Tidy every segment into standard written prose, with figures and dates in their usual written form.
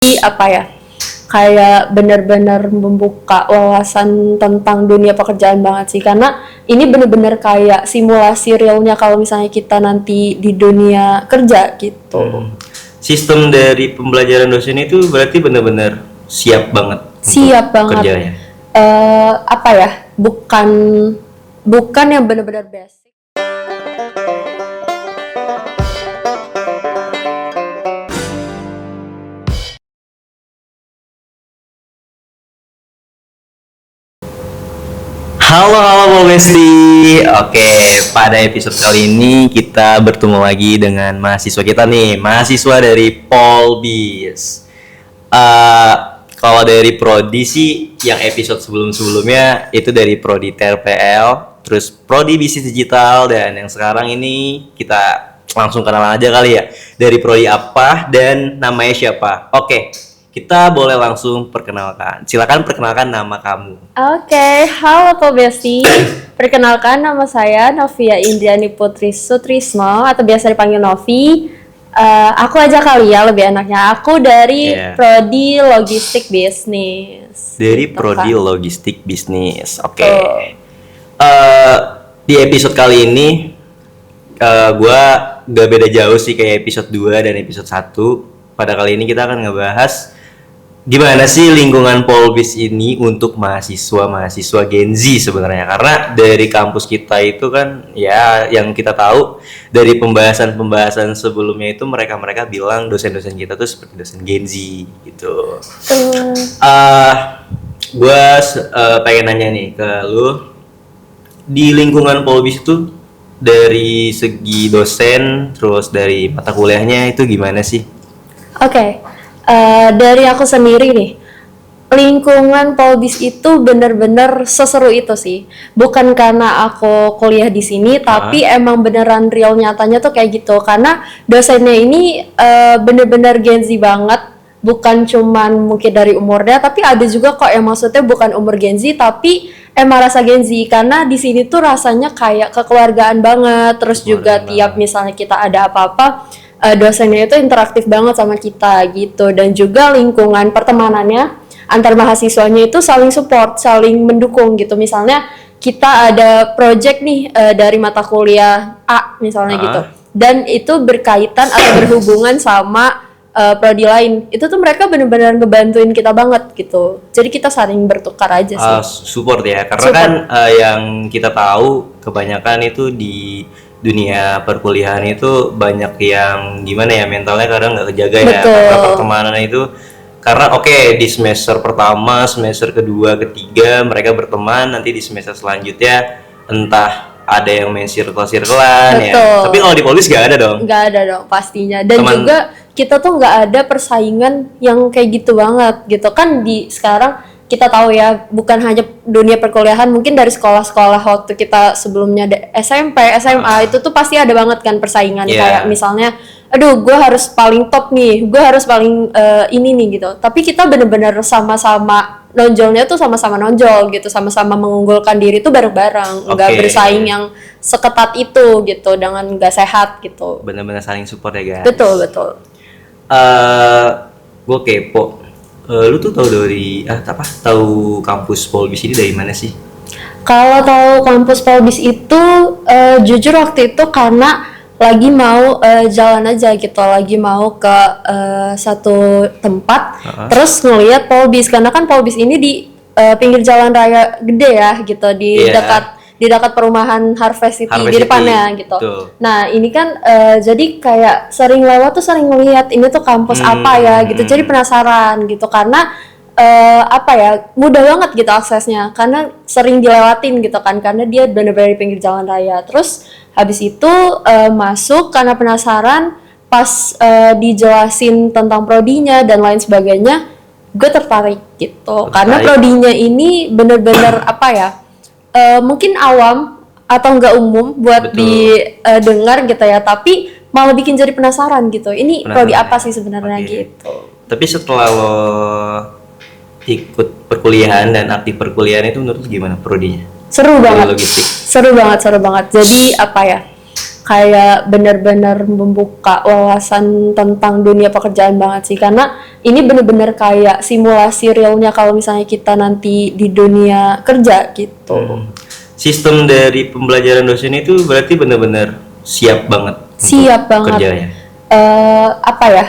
apa ya, kayak benar-benar membuka wawasan tentang dunia pekerjaan banget sih, karena ini benar-benar kayak simulasi realnya kalau misalnya kita nanti di dunia kerja gitu. Sistem dari pembelajaran dosen itu berarti benar-benar siap banget Siap untuk banget. kerjanya. Apa ya, bukan bukan yang benar-benar basic. Halo Besti. Oke, pada episode kali ini kita bertemu lagi dengan mahasiswa kita nih, mahasiswa dari Polbis. Kalau dari prodi sih, yang episode sebelum-sebelumnya itu dari prodi TRPL, terus prodi bisnis digital, dan yang sekarang ini kita langsung kenalan aja kali ya. Dari prodi apa dan namanya siapa? Oke, kita boleh langsung perkenalkan. Silakan perkenalkan nama kamu. Oke, halo Besti. Perkenalkan, nama saya Novia Indriani Putri Sutrisno atau biasa dipanggil Novi. Aku aja kali ya, lebih enaknya. Aku dari prodi logistik bisnis. Dari gitu, prodi kan. logistik bisnis. Oke. Tuh. Di episode kali ini gue gak beda jauh sih kayak episode 2 dan episode 1. Pada kali ini kita akan ngebahas gimana sih lingkungan Polbis ini untuk mahasiswa Gen Z sebenarnya. Karena dari kampus kita itu kan ya yang kita tahu dari pembahasan sebelumnya itu mereka bilang dosen-dosen kita tuh seperti dosen Gen Z gitu. Gue pengen nanya nih ke lu, di lingkungan Polbis itu dari segi dosen terus dari mata kuliahnya itu gimana sih? Oke, dari aku sendiri nih, lingkungan Polbis itu bener-bener seseru itu sih. Bukan karena aku kuliah di sini, tapi emang beneran real nyatanya tuh kayak gitu. Karena dosennya ini bener-bener Gen Z banget. Bukan cuman mungkin dari umurnya, tapi ada juga kok yang maksudnya bukan umur Gen Z, tapi emang rasa Gen Z. Karena di sini tuh rasanya kayak kekeluargaan banget. Terus juga tiap misalnya kita ada apa-apa, dosennya itu interaktif banget sama kita gitu. Dan juga lingkungan pertemanannya antar mahasiswanya itu saling support, saling mendukung gitu. Misalnya kita ada project nih dari mata kuliah A misalnya gitu, dan itu berkaitan atau berhubungan sama prodi lain, itu tuh mereka benar-benar ngebantuin kita banget gitu. Jadi kita saling bertukar aja sih. Support ya, karena Support. kan yang kita tahu kebanyakan itu di dunia perkuliahan itu banyak yang gimana ya, mentalnya kadang nggak kejaga ya. Betul. Karena pertemanan itu, karena di semester pertama, semester kedua, ketiga mereka berteman, nanti di semester selanjutnya entah ada yang main circle-circlean ya. Tapi kalau di Polbis nggak ada dong. Nggak ada dong pastinya. Dan juga kita tuh nggak ada persaingan yang kayak gitu banget gitu kan. Di sekarang kita tahu ya, bukan hanya dunia perkuliahan, mungkin dari sekolah-sekolah waktu kita sebelumnya SMP, SMA itu tuh pasti ada banget kan persaingan. Kayak misalnya, aduh gue harus paling top nih, gue harus paling ini nih gitu. Tapi kita bener-bener sama-sama nonjolnya tuh sama-sama nonjol gitu, sama-sama mengunggulkan diri tuh bareng-bareng, nggak bersaing yang seketat itu gitu, dengan nggak sehat gitu. Bener-bener saling support ya guys. Betul. Gue kepo. Lu tuh tahu kampus Polbis ini dari mana sih? Kalau tahu kampus Polbis itu jujur waktu itu karena lagi mau jalan aja gitu, lagi mau ke satu tempat, terus ngelihat Polbis, karena kan Polbis ini di pinggir jalan raya gede ya gitu, di dekat perumahan Harvest City di depannya gitu. Nah ini kan jadi kayak sering lewat tuh, sering ngelihat ini tuh kampus apa ya gitu, jadi penasaran gitu. Karena mudah banget gitu aksesnya, karena sering dilewatin gitu kan, karena dia benar-benar di pinggir jalan raya. Terus habis itu masuk karena penasaran, pas dijelasin tentang prodinya dan lain sebagainya, gue tertarik gitu. Karena prodinya ini benar-benar mungkin awam atau enggak umum buat didengar gitu ya, tapi malah bikin jadi penasaran gitu. Ini prodi apa sih sebenarnya gitu. Tapi setelah lo ikut perkuliahan dan aktif perkuliahan itu, menurut gimana prodinya? Seru banget. Logistik. Seru banget. Jadi kayak benar-benar membuka wawasan tentang dunia pekerjaan banget sih, karena ini benar-benar kayak simulasi realnya kalau misalnya kita nanti di dunia kerja gitu. Sistem dari pembelajaran dosen itu berarti benar-benar siap banget Siap untuk banget. kerjanya. Apa ya,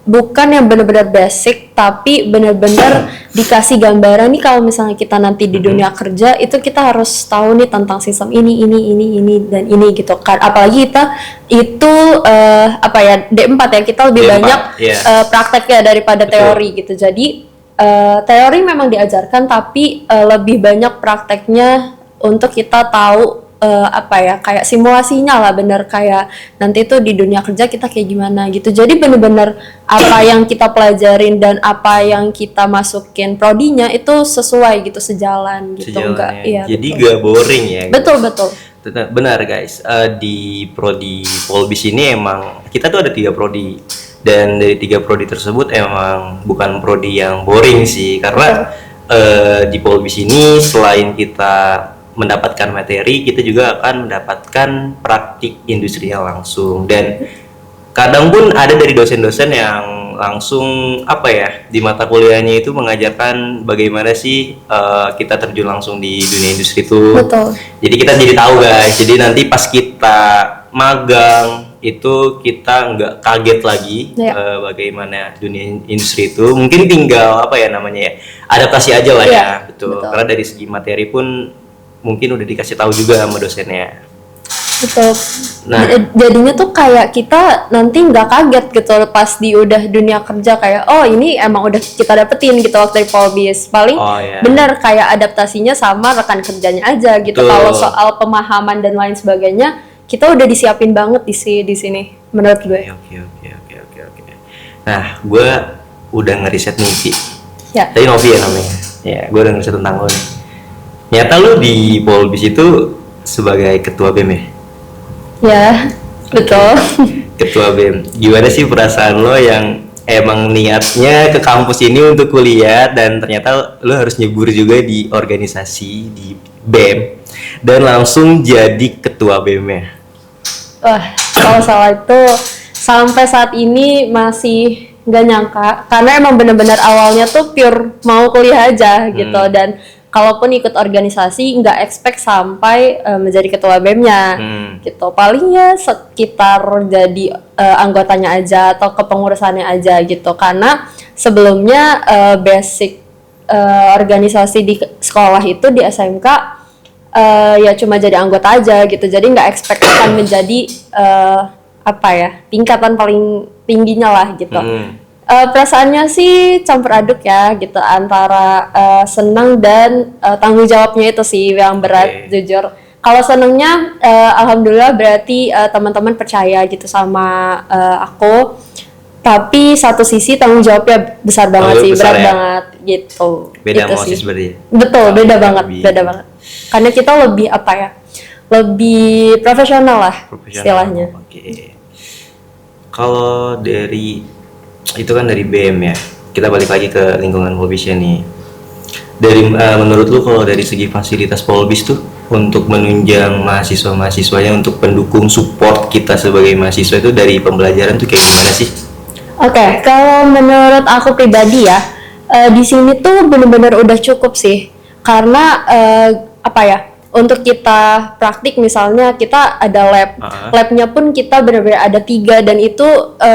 bukan yang benar-benar basic, tapi benar-benar dikasih gambaran nih kalau misalnya kita nanti di dunia kerja itu kita harus tahu nih tentang sistem ini dan ini gitu kan. Apalagi kita itu apa ya, D4 ya, kita lebih D4, banyak iya. prakteknya daripada Betul. teori gitu. Jadi teori memang diajarkan, tapi lebih banyak prakteknya untuk kita tahu apa ya, kayak simulasinya lah, bener kayak nanti tuh di dunia kerja kita kayak gimana gitu. Jadi bener-bener apa yang kita pelajarin dan apa yang kita masukin prodinya itu sesuai gitu, sejalan gitu. Enggak, Sejalannya. iya, Jadi betul. gak boring ya. Betul, betul. Benar guys. Di prodi Polbis ini emang kita tuh ada 3 prodi, dan dari 3 prodi tersebut emang bukan prodi yang boring sih, karena di Polbis ini selain kita mendapatkan materi, kita juga akan mendapatkan praktik industrial langsung. Dan kadang pun ada dari dosen-dosen yang langsung apa ya, di mata kuliahnya itu mengajarkan bagaimana sih kita terjun langsung di dunia industri itu. Betul. Jadi kita jadi tahu guys, jadi nanti pas kita magang itu kita nggak kaget lagi bagaimana dunia industri itu. Mungkin tinggal apa ya namanya ya, adaptasi aja lah ya. Betul. Karena dari segi materi pun mungkin udah dikasih tahu juga sama dosennya. Betul. Nah, jadinya tuh kayak kita nanti nggak kaget gitu pas di udah dunia kerja, kayak oh ini emang udah kita dapetin gitu waktu di Polbis. Paling bener kayak adaptasinya sama rekan kerjanya aja gitu. Kalau soal pemahaman dan lain sebagainya kita udah disiapin banget di sini menurut gue. Oke. Nah, gue udah ngeriset nih Ki. Ya. Tadi Novi ya namanya. Ya, gue udah ngeriset tentang lo nih. Nyata lu di Polbis itu sebagai ketua BEM ya? Ya, betul. Ketua BEM. Gimana sih perasaan lo yang emang niatnya ke kampus ini untuk kuliah, dan ternyata lo harus nyebur juga di organisasi di BEM dan langsung jadi ketua BEM-nya? Wah, kalau salah itu sampai saat ini masih nggak nyangka, karena emang bener-bener awalnya tuh pure mau kuliah aja gitu, dan kalaupun ikut organisasi nggak expect sampai menjadi ketua BEM-nya gitu. Paling ya sekitar jadi anggotanya aja atau kepengurusannya aja gitu, karena sebelumnya basic organisasi di sekolah itu di SMK ya cuma jadi anggota aja gitu, jadi nggak expect akan menjadi apa ya, tingkatan paling tingginya lah gitu. Perasaannya sih campur aduk ya gitu, antara senang dan tanggung jawabnya itu sih yang berat. Jujur kalau senangnya alhamdulillah, berarti teman-teman percaya gitu sama aku, tapi satu sisi tanggung jawabnya besar banget sih, berat banget gitu. Beda gitu sama sih. OSIS berarti? Betul, beda banget karena kita lebih apa ya, lebih profesional lah istilahnya. Kalau dari itu kan dari BEM ya, kita balik lagi ke lingkungan Polbisnya nih. Dari menurut lu kalau dari segi fasilitas Polbis tuh untuk menunjang mahasiswa-mahasiswanya, untuk pendukung support kita sebagai mahasiswa itu dari pembelajaran tuh kayak gimana sih? Oke, kalau menurut aku pribadi ya, di sini tuh benar-benar udah cukup sih, karena apa ya, untuk kita praktik misalnya kita ada labnya pun kita benar-benar ada 3, dan itu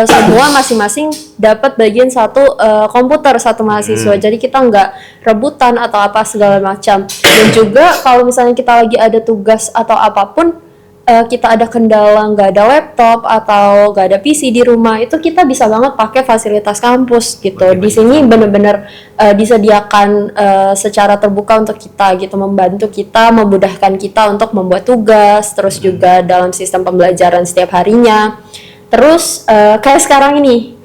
semua masing-masing dapat bagian satu komputer satu mahasiswa, jadi kita nggak rebutan atau apa segala macam. Dan juga kalau misalnya kita lagi ada tugas atau apapun, kita ada kendala nggak ada laptop atau nggak ada PC di rumah, itu kita bisa banget pakai fasilitas kampus gitu. Di sini benar-benar disediakan secara terbuka untuk kita gitu, membantu kita, memudahkan kita untuk membuat tugas, terus juga dalam sistem pembelajaran setiap harinya. Terus kayak sekarang ini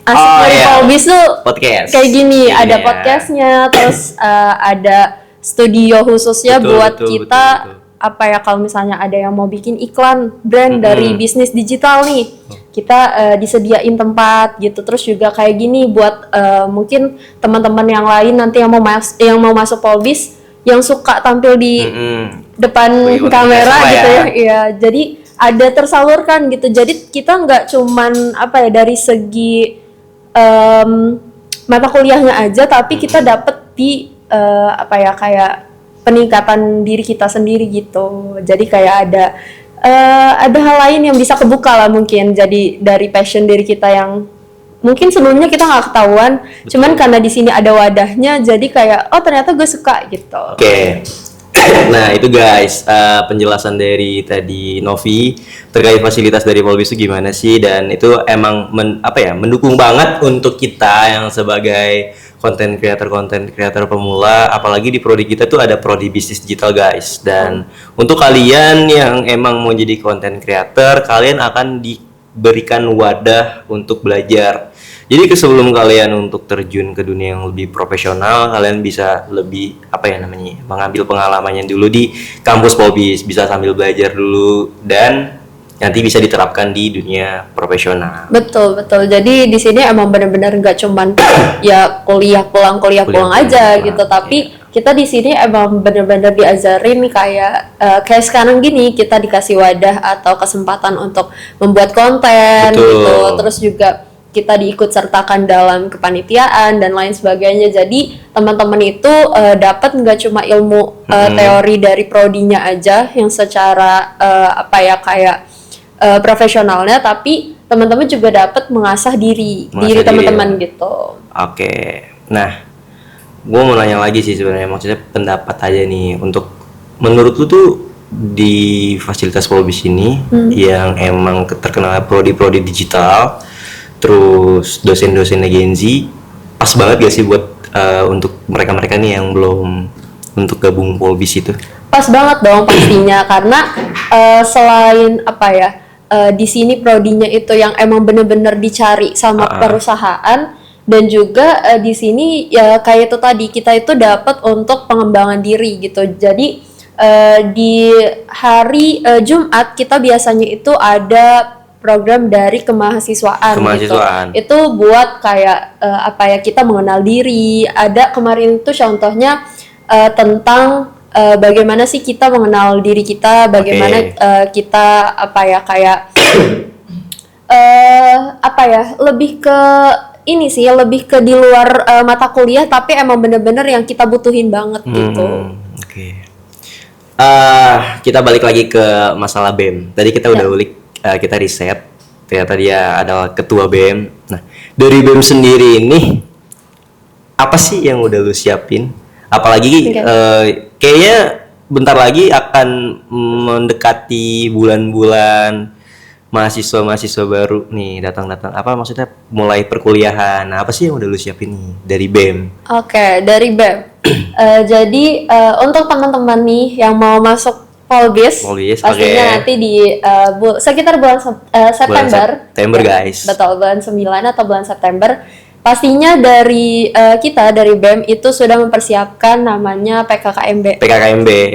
asik dari Polbis tuh podcast kayak gini, ada podcastnya, terus ada studio khususnya buat kita. Apa ya, kalau misalnya ada yang mau bikin iklan brand dari bisnis digital nih, kita disediain tempat gitu. Terus juga kayak gini buat mungkin teman-teman yang lain nanti yang mau masuk Polbis, yang suka tampil di depan Sebagai content kamera creator gitu ya. ya. Iya, jadi ada tersalurkan gitu. Jadi kita nggak cuman apa ya dari segi mata kuliahnya aja, tapi kita dapat di apa ya kayak peningkatan diri kita sendiri gitu. Jadi kayak ada hal lain yang bisa kebuka lah mungkin. Jadi dari passion diri kita yang mungkin sebelumnya kita nggak ketahuan, cuman karena di sini ada wadahnya, jadi kayak oh ternyata gue suka gitu. Oke. Nah itu guys penjelasan dari tadi Novi terkait fasilitas dari Polbis itu gimana sih, dan itu emang mendukung banget untuk kita yang sebagai konten kreator pemula, apalagi di prodi kita tuh ada prodi bisnis digital guys. Dan untuk kalian yang emang mau jadi konten kreator, kalian akan diberikan wadah untuk belajar. Jadi sebelum kalian untuk terjun ke dunia yang lebih profesional, kalian bisa lebih mengambil pengalamannya dulu di kampus Polbis, bisa sambil belajar dulu dan nanti bisa diterapkan di dunia profesional. Betul. Jadi di sini emang benar-benar nggak cuman ya kuliah pulang aja pulang, gitu, tapi kita di sini emang benar-benar diajarin kayak sekarang gini, kita dikasih wadah atau kesempatan untuk membuat konten. Betul. Gitu. Terus juga kita diikut sertakan dalam kepanitiaan dan lain sebagainya. Jadi teman-teman itu dapat nggak cuma ilmu teori dari prodinya aja yang secara profesionalnya, tapi teman-teman juga dapat mengasah diri teman-teman gitu. Oke. Nah, gue mau nanya lagi sih sebenarnya, maksudnya pendapat aja nih, untuk menurut lu tuh di fasilitas Polbis ini yang emang terkenal prodi-prodi digital, terus dosen-dosennya Gen Z, pas banget gak sih buat untuk mereka-mereka nih yang belum untuk gabung Polbis itu? Pas banget dong pastinya, karena selain di sini prodinya itu yang emang bener-bener dicari sama perusahaan, dan juga di sini ya kayak itu tadi kita itu dapat untuk pengembangan diri gitu. Jadi di hari Jumat kita biasanya itu ada program dari kemahasiswaan. Gitu. Itu buat kayak kita mengenal diri. Ada kemarin itu contohnya tentang bagaimana sih kita mengenal diri kita, bagaimana kita lebih ke ini sih, lebih ke di luar mata kuliah, tapi emang bener-bener yang kita butuhin banget gitu. Oke. Kita balik lagi ke masalah BEM. Tadi kita udah ulik, kita riset, ternyata dia adalah ketua BEM. Nah, dari BEM sendiri ini apa sih yang udah lu siapin? Apalagi kayaknya bentar lagi akan mendekati bulan-bulan mahasiswa baru nih datang-datang, maksudnya mulai perkuliahan. Nah, apa sih yang udah lu siapin nih dari BEM? Oke, dari BEM. Jadi untuk teman-teman nih yang mau masuk Polbis pastinya nanti di sekitar bulan September guys. Betul, bulan 9 atau bulan September. Pastinya dari kita dari BEM itu sudah mempersiapkan namanya PKKMB.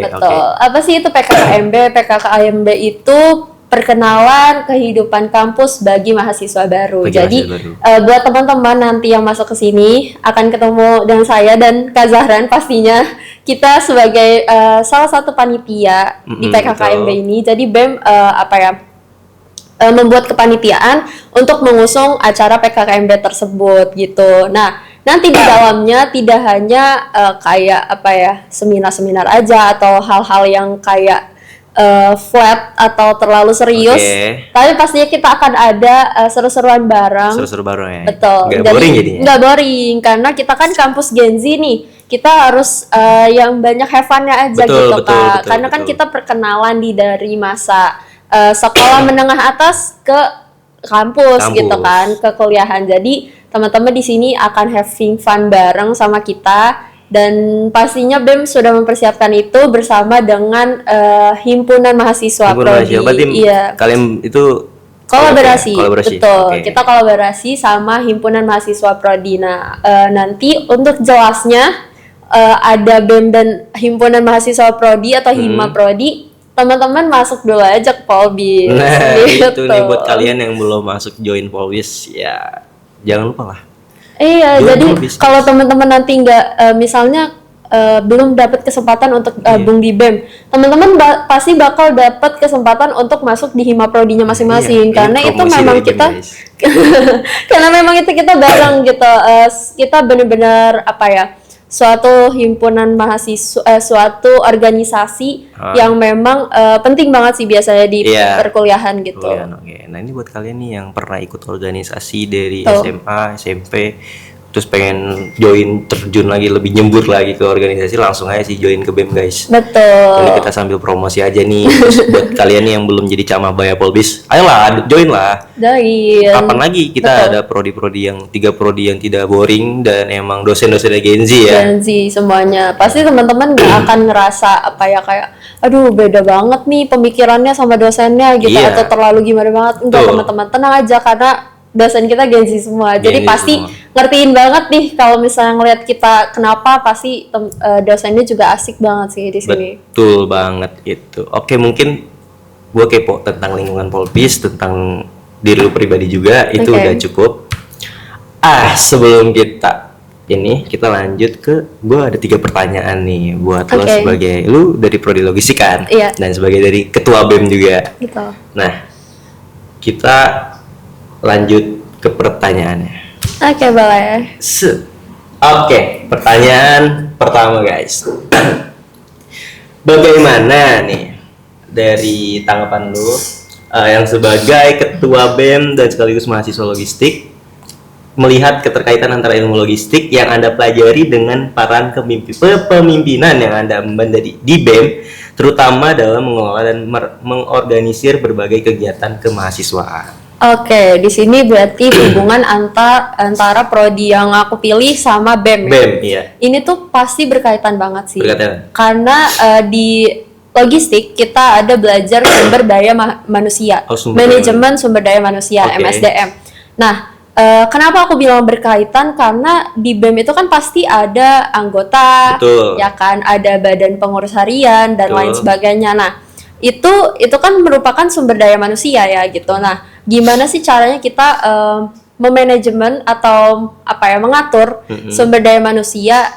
Betul. Apa sih itu PKKMB? PKKMB itu perkenalan kehidupan kampus bagi mahasiswa baru. Jadi buat teman-teman nanti yang masuk ke sini akan ketemu dengan saya dan Kak Zahran pastinya. Kita sebagai salah satu panitia di PKKMB ini. Jadi BEM membuat kepanitiaan untuk mengusung acara PKKMB tersebut gitu. Nah, nanti di dalamnya tidak hanya seminar-seminar aja atau hal-hal yang kayak flat atau terlalu serius, tapi pastinya kita akan ada seru-seruan bareng. Seru-seru bareng ya. Betul. Nggak boring jadinya. Nggak boring karena kita kan kampus Gen Z nih. Kita harus yang banyak have fun-nya aja Kak. Karena kan kita perkenalan dari masa sekolah menengah atas ke kampus gitu kan, ke kuliahan. Jadi teman-teman di sini akan having fun bareng sama kita. Dan pastinya BEM sudah mempersiapkan itu bersama dengan himpunan mahasiswa prodi. Iya. Kalian itu kolaborasi. Betul. Kita kolaborasi sama himpunan mahasiswa prodi. Nah, nanti untuk jelasnya ada BEM dan himpunan mahasiswa prodi atau hima prodi. Teman-teman masuk dulu aja ke Polbis. Nah, gitu. Itu nih buat kalian yang belum masuk join Polbis, ya jangan lupa lah. Iya, jadi kalau teman-teman nanti nggak misalnya belum dapat kesempatan untuk gabung di BEM, teman-teman pasti bakal dapat kesempatan untuk masuk di hima prodinya masing-masing, karena itu memang kita karena memang itu kita bareng gitu. Kita benar-benar suatu himpunan mahasiswa, suatu organisasi yang memang penting banget sih biasanya di perkuliahan gitu. Oke. Nah ini buat kalian nih yang pernah ikut organisasi dari SMA, SMP, terus pengen terjun lagi, lebih nyembur lagi ke organisasi, langsung aja sih join ke BEM guys. Betul. Jadi kita sambil promosi aja nih. Terus buat kalian nih yang belum jadi camah Baya Polbis, ayolah join lah. Join. Kapan lagi kita ada prodi-prodi yang 3 prodi yang tidak boring dan emang dosen-dosennya Gen Z ya. Gen Z semuanya. Pasti teman-teman gak akan ngerasa kayak aduh beda banget nih pemikirannya sama dosennya gitu, atau terlalu gimana banget. Enggak, teman-teman tenang aja, karena dosen kita Gen Z semua. Jadi pasti ngertiin banget nih kalau misalnya ngeliat kita kenapa, pasti dosennya juga asik banget sih di sini. Betul banget itu. Oke, mungkin gue kepo tentang lingkungan Polbis, tentang diri lu pribadi juga, itu udah cukup. Sebelum kita lanjut ke, gue ada 3 pertanyaan nih buat lo, sebagai lu dari prodi logistik kan, dan sebagai dari ketua BEM juga. Gitu. Nah, kita lanjut ke pertanyaannya. Oke, boleh. Oke, pertanyaan pertama guys. Bagaimana nih dari tanggapan lu yang sebagai ketua BEM dan sekaligus mahasiswa logistik, melihat keterkaitan antara ilmu logistik yang Anda pelajari dengan peran kepemimpinan yang Anda emban di BEM, terutama dalam mengelola dan mengorganisir berbagai kegiatan kemahasiswaan. Oke, di sini berarti hubungan antara prodi yang aku pilih sama BEM. Iya. Ini tuh pasti berkaitan banget sih. Karena di logistik kita ada belajar sumber daya manusia, manajemen sumber daya manusia, MSDM. Nah, kenapa aku bilang berkaitan? Karena di BEM itu kan pasti ada anggota, ya kan, ada badan pengurus harian dan lain sebagainya. Nah, itu kan merupakan sumber daya manusia ya gitu. Nah, gimana sih caranya kita memanajemen atau mengatur sumber daya manusia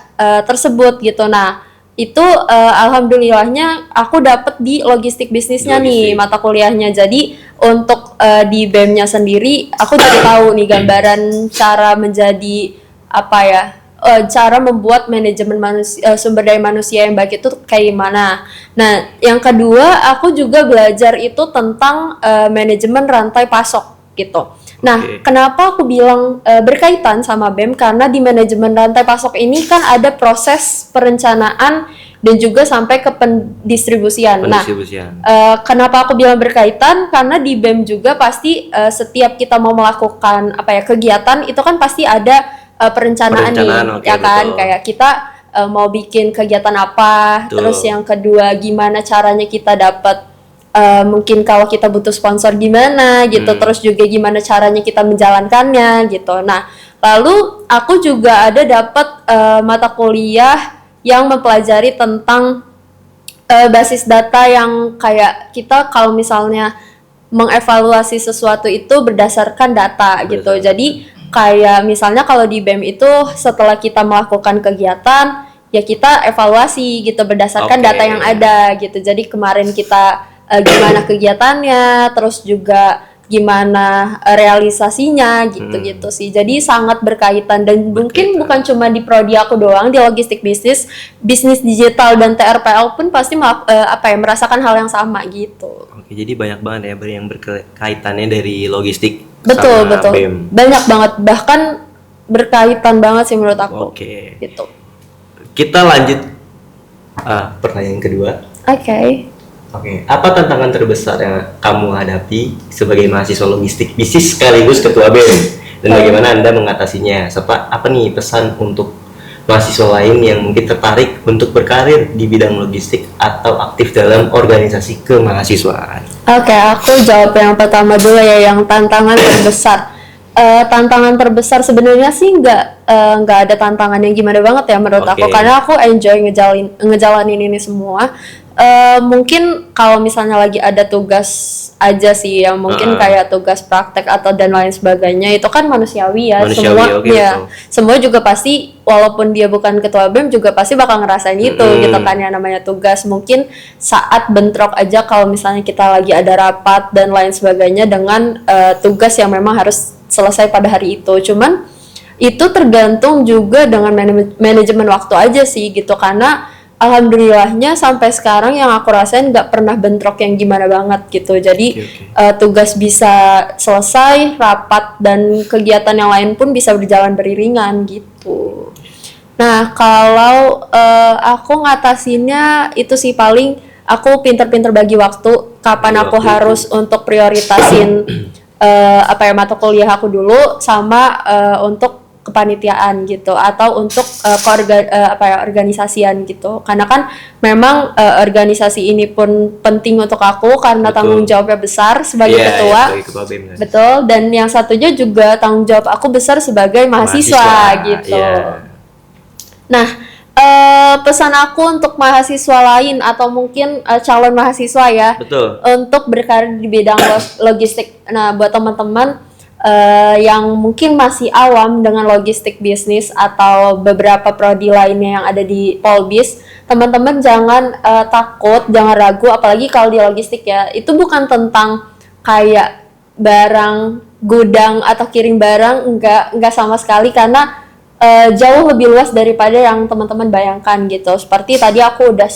tersebut gitu. Nah, itu alhamdulillahnya aku dapat di logistik bisnisnya nih mata kuliahnya. Jadi untuk di BEM-nya sendiri aku jadi tahu nih gambaran cara menjadi cara membuat manajemen sumber daya manusia yang baik itu kayak gimana. Nah, yang kedua aku juga belajar itu tentang manajemen rantai pasok gitu. Nah, kenapa aku bilang berkaitan sama BEM? Karena di manajemen rantai pasok ini kan ada proses perencanaan dan juga sampai ke pendistribusian. Nah, kenapa aku bilang berkaitan? Karena di BEM juga pasti setiap kita mau melakukan kegiatan itu kan pasti ada perencanaan nih, ya kan? Betul. Kayak kita mau bikin kegiatan apa, terus yang kedua gimana caranya kita dapat mungkin kalau kita butuh sponsor gimana gitu, terus juga gimana caranya kita menjalankannya gitu. Nah, lalu aku juga ada dapat mata kuliah yang mempelajari tentang basis data yang kayak kita kalau misalnya mengevaluasi sesuatu itu berdasarkan data gitu. Jadi kayak misalnya kalau di BEM itu setelah kita melakukan kegiatan ya kita evaluasi gitu berdasarkan data yang ada gitu. Jadi kemarin kita gimana kegiatannya, terus juga gimana realisasinya gitu sih. Jadi sangat berkaitan dan mungkin bukan cuma di prodi aku doang, di logistik bisnis digital dan TRPL pun pasti merasakan hal yang sama gitu. Oke, jadi banyak banget ya yang berkaitannya dari logistik. Betul. BEM. Banyak banget, bahkan berkaitan banget sih menurut aku. Oke. Gitu. Kita lanjut pertanyaan kedua. Oke. Apa tantangan terbesar yang kamu hadapi sebagai mahasiswa logistik bisnis sekaligus ketua BEM dan bagaimana Anda mengatasinya? Apa nih pesan untuk mahasiswa lain yang mungkin tertarik untuk berkarir di bidang logistik atau aktif dalam organisasi kemahasiswaan? Oke, aku jawab yang pertama dulu ya, yang tantangan terbesar. Tantangan terbesar sebenarnya sih nggak ada tantangan yang gimana banget ya menurut aku, karena aku enjoy ngejalanin ini semua. Mungkin kalau misalnya lagi ada tugas aja sih yang mungkin kayak tugas praktek atau dan lain sebagainya, itu kan manusiawi ya. Semua okay, ya betul. semua juga pasti, walaupun dia bukan ketua BEM juga pasti bakal ngerasain itu gitu kan, yang namanya tugas. Mungkin saat bentrok aja kalau misalnya kita lagi ada rapat dan lain sebagainya dengan tugas yang memang harus selesai pada hari itu. Cuman itu tergantung juga dengan manajemen waktu aja sih gitu, karena alhamdulillahnya sampai sekarang yang aku rasain nggak pernah bentrok yang gimana banget gitu. Jadi tugas bisa selesai, rapat dan kegiatan yang lain pun bisa berjalan beriringan gitu. Nah, kalau aku ngatasinnya itu sih paling aku pinter-pinter bagi waktu, kapan aku harus untuk prioritasin mata kuliah aku dulu sama untuk kepanitiaan gitu, atau untuk organisasian gitu. Karena kan memang organisasi ini pun penting untuk aku karena tanggung jawabnya besar sebagai ketua. Ketua BEM, kan? Betul, dan yang satunya juga tanggung jawab aku besar sebagai mahasiswa gitu. Nah, pesan aku untuk mahasiswa lain atau mungkin calon mahasiswa ya, untuk berkarir di bidang logistik. Nah, buat teman-teman yang mungkin masih awam dengan logistik bisnis atau beberapa prodi lainnya yang ada di Polbis, teman-teman jangan takut, jangan ragu, apalagi kalau di logistik ya, itu bukan tentang kayak barang gudang atau kirim barang, enggak sama sekali, karena jauh lebih luas daripada yang teman-teman bayangkan gitu. Seperti tadi aku udah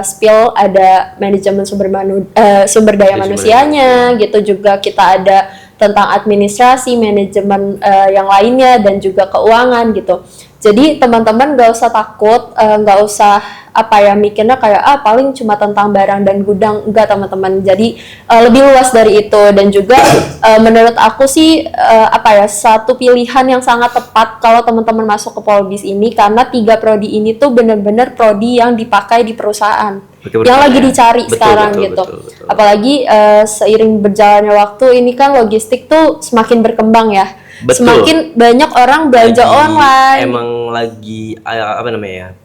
spill ada manajemen sumber daya manusianya gitu, juga kita ada tentang administrasi, manajemen yang lainnya, dan juga keuangan gitu. Jadi teman-teman gak usah takut, gak usah mikirnya kayak paling cuma tentang barang dan gudang. Enggak teman-teman, jadi lebih luas dari itu. Dan juga menurut aku sih satu pilihan yang sangat tepat kalau teman-teman masuk ke Polbis ini, karena 3 prodi ini tuh benar-benar prodi yang dipakai di perusahaan, yang lagi dicari sekarang gitu. Betul. Apalagi seiring berjalannya waktu ini kan logistik tuh semakin berkembang ya. Semakin banyak orang belanja online. Emang lagi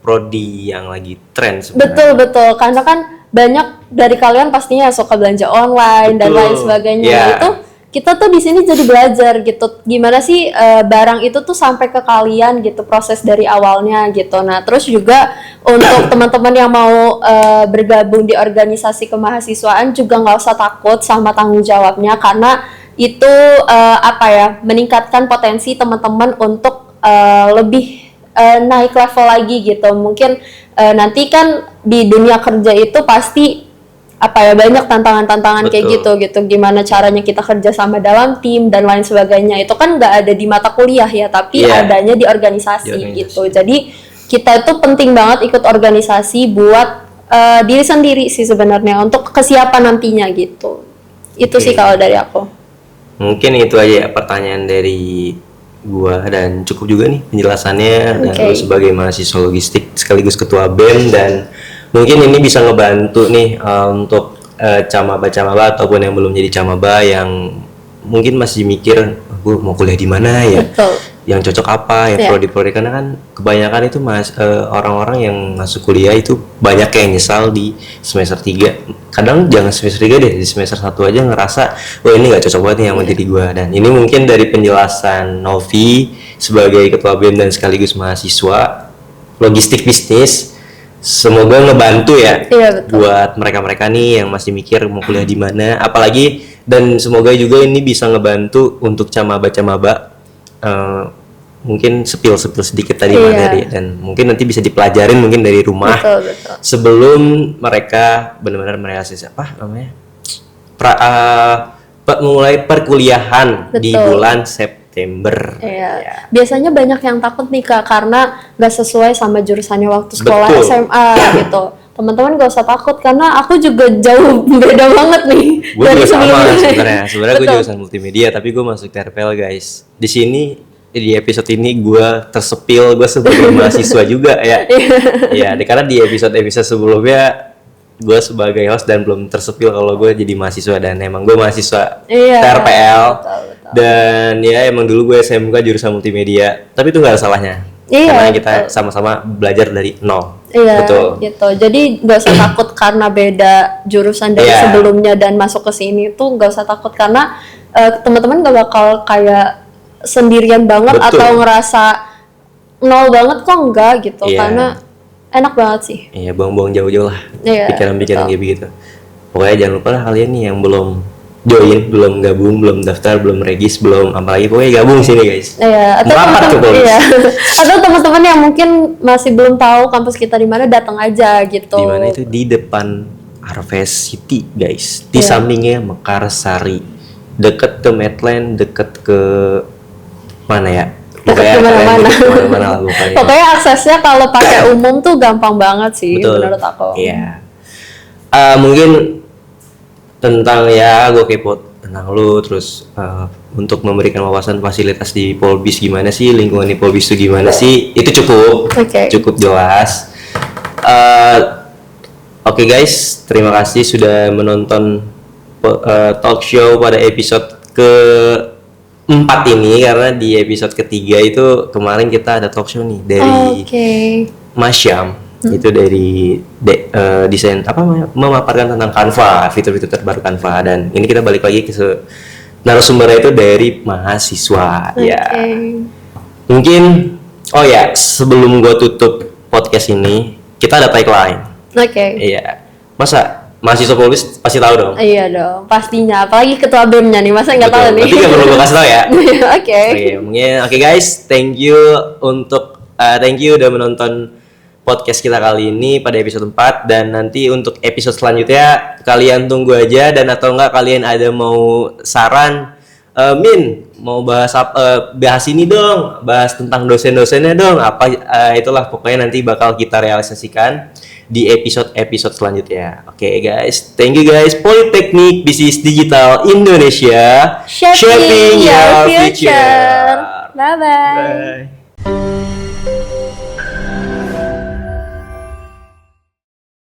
prodi yang lagi tren sebenarnya. Betul, karena kan banyak dari kalian pastinya suka belanja online dan lain sebagainya. Itu kita tuh di sini jadi belajar gitu, gimana sih barang itu tuh sampai ke kalian gitu, proses dari awalnya gitu. Nah, terus juga untuk teman-teman yang mau bergabung di organisasi kemahasiswaan juga nggak usah takut sama tanggung jawabnya, karena itu meningkatkan potensi teman-teman untuk lebih naik level lagi gitu. Mungkin nanti kan di dunia kerja itu pasti banyak tantangan-tantangan kayak gitu. Gimana caranya kita kerja sama dalam tim dan lain sebagainya. Itu kan nggak ada di mata kuliah ya, tapi adanya di organisasi gitu. Jadi kita itu penting banget ikut organisasi buat diri sendiri sih sebenarnya, untuk kesiapan nantinya gitu. Itu sih kalau dari aku. Mungkin itu aja ya pertanyaan dari gua, dan cukup juga nih penjelasannya. Dan lu sebagai mahasiswa logistik sekaligus ketua BEM, dan mungkin ini bisa ngebantu nih untuk camaba-camaba ataupun yang belum jadi camaba yang mungkin masih mikir gue mau kuliah di mana ya. Yang cocok apa ya, prodi-prodi, karena kan kebanyakan itu orang-orang yang masuk kuliah itu banyak yang nyesal di semester 3. Kadang jangan semester 3 deh, di semester 1 aja ngerasa ini gak cocok banget nih yang menjadi gua. Dan ini mungkin dari penjelasan Novi sebagai ketua BEM dan sekaligus mahasiswa logistik bisnis, semoga ngebantu ya buat mereka-mereka nih yang masih mikir mau kuliah di mana, apalagi, dan semoga juga ini bisa ngebantu untuk camaba-camaba. Mungkin sepil sedikit tadi materi, dan mungkin nanti bisa dipelajarin mungkin dari rumah. Betul. Sebelum mereka benar-benar merealisasi mulai perkuliahan di bulan September. Biasanya banyak yang takut nih Kak, karena gak sesuai sama jurusannya waktu sekolah SMA gitu. Teman-teman gak usah takut, karena aku juga jauh beda banget nih dari sebelumnya. Sebenarnya gue jurusan multimedia, tapi gue masuk TRPL guys. Di sini di episode ini gue tersepil, gue sebagai mahasiswa juga ya. Karena di episode sebelumnya gue sebagai host dan belum tersepil kalau gue jadi mahasiswa, dan emang gue mahasiswa TRPL. Betul. Dan ya emang dulu gue SMK jurusan multimedia, tapi itu nggak ada salahnya. Karena kita sama-sama belajar dari nol. Iya, Betul. gitu. Jadi nggak usah takut karena beda jurusan dari Iya. sebelumnya dan masuk ke sini tuh nggak usah takut karena teman-teman nggak bakal kayak sendirian banget Betul. atau ngerasa nol banget kok enggak gitu Iya. karena enak banget sih. Iya, buang-buang jauh-jauh lah Iya, pikiran-pikiran betul. kayak begitu. Pokoknya jangan lupa lah kalian nih yang belum join, belum gabung, belum daftar, belum regis, belum apalagi, pokoknya gabung sini guys. Iya, atau Merapat ke teman-teman Polbis. iya. Atau teman-teman yang mungkin masih belum tahu kampus kita di mana datang aja gitu. Di mana itu? Di depan Harvest City guys, di Iya. sampingnya Mekarsari, deket ke Medland, deket ke mana ya? Deket Pokoknya kemana-mana. kalian deket kemana-mana lah pokoknya. Pokoknya aksesnya kalau pakai umum tuh gampang banget sih Betul. menurut aku. Iya. Mungkin tentang ya gue kepo tentang lu, terus untuk memberikan wawasan fasilitas di Polbis gimana sih, lingkungan di Polbis itu gimana sih, itu Oke. cukup jelas. Oke guys, terima kasih sudah menonton talk show pada episode ke-4 ini, karena di episode ketiga itu kemarin kita ada talk show nih dari Oke. Mas Syam. Itu dari desain apa memaparkan tentang Canva, fitur-fitur terbaru Canva, dan ini kita balik lagi ke narasumbernya itu dari mahasiswa ya. Mungkin oh ya, sebelum gua tutup podcast ini kita ada tagline. Oke. Iya. Masa mahasiswa Polbis pasti tahu dong. Iya dong, pastinya. Apalagi ketua BEM-nya nih, masa nggak tahu Betul. nih? Berarti nggak perlu gua kasih tahu ya. Oke. Oke guys, thank you udah menonton podcast kita kali ini pada episode 4, dan nanti untuk episode selanjutnya kalian tunggu aja, dan atau enggak kalian ada mau saran, Min mau bahas bahas ini dong, bahas tentang dosen-dosennya dong, apa itulah pokoknya nanti bakal kita realisasikan di episode selanjutnya. Oke guys, thank you guys. Politeknik Bisnis Digital Indonesia, Shaping your future. Bye-bye. Bye.